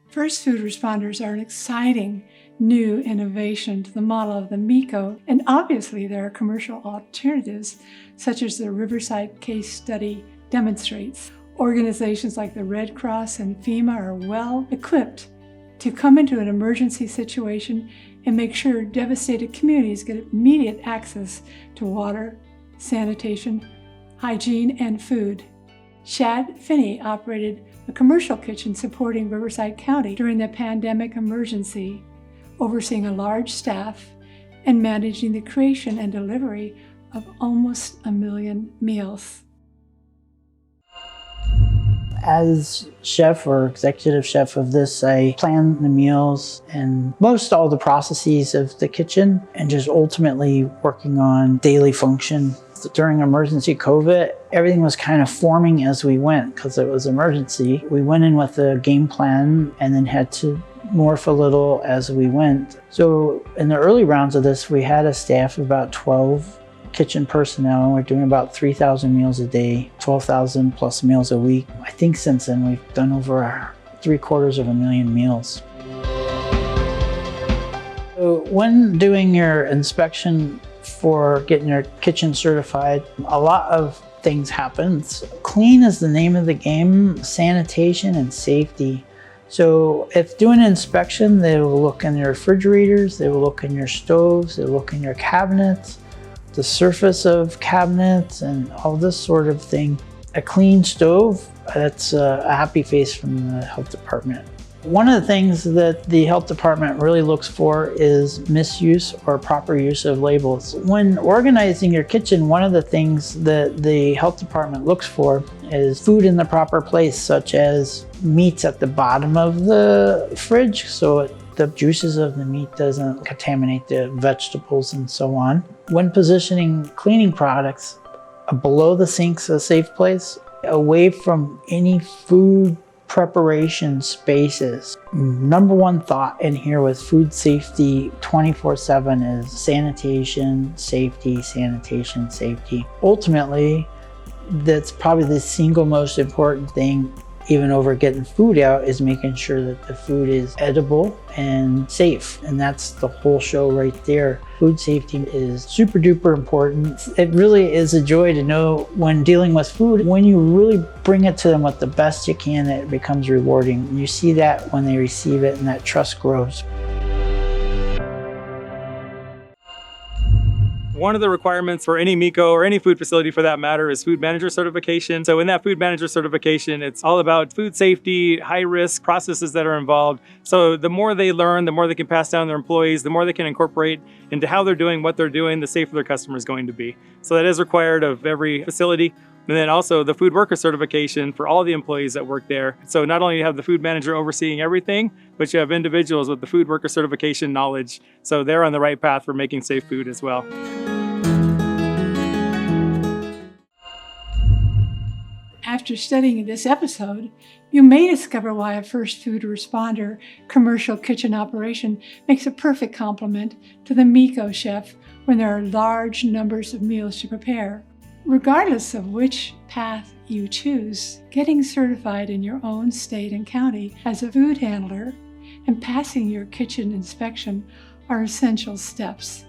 First food responders are an exciting new innovation to the model of the MEHKO, and obviously there are commercial alternatives, such as the Riverside case study demonstrates. Organizations like the Red Cross and FEMA are well equipped to come into an emergency situation and make sure devastated communities get immediate access to water, sanitation, hygiene, and food. Shad Finney operated a commercial kitchen supporting Riverside County during the pandemic emergency, overseeing a large staff and managing the creation and delivery of almost 1 million meals. As chef or executive chef of this, I plan the meals and most all the processes of the kitchen and just ultimately working on daily function. During emergency COVID, everything was kind of forming as we went because it was emergency. We went in with a game plan and then had to morph a little as we went. So in the early rounds of this, we had a staff of about 12 kitchen personnel. We're doing about 3,000 meals a day, 12,000 plus meals a week. I think since then we've done over 750,000 meals. So when doing your inspection for getting your kitchen certified, a lot of things happen. Clean is the name of the game, sanitation and safety. So if doing an inspection, they will look in your refrigerators, they will look in your stoves, they will look in your cabinets, the surface of cabinets and all this sort of thing. A clean stove, that's a happy face from the health department. One of the things that the health department really looks for is misuse or proper use of labels. When organizing your kitchen, one of the things that the health department looks for is food in the proper place, such as meats at the bottom of the fridge, so the juices of the meat doesn't contaminate the vegetables and so on. When positioning cleaning products, below the sink's a safe place, away from any food preparation spaces. Number one thought in here with food safety 24/7 is sanitation, safety, sanitation, safety. Ultimately, that's probably the single most important thing, even over getting food out, is making sure that the food is edible and safe. And that's the whole show right there. Food safety is super duper important. It really is a joy to know when dealing with food, when you really bring it to them with the best you can, it becomes rewarding. You see that when they receive it and that trust grows. One of the requirements for any MEHKO or any food facility for that matter is food manager certification. So in that food manager certification, it's all about food safety, high risk processes that are involved. So the more they learn, the more they can pass down to their employees, the more they can incorporate into how they're doing what they're doing, the safer their customer is going to be. So that is required of every facility. And then also the food worker certification for all the employees that work there. So not only do you have the food manager overseeing everything, but you have individuals with the food worker certification knowledge. So they're on the right path for making safe food as well. After studying this episode, you may discover why a first food responder commercial kitchen operation makes a perfect complement to the MEHKO chef when there are large numbers of meals to prepare. Regardless of which path you choose, getting certified in your own state and county as a food handler and passing your kitchen inspection are essential steps.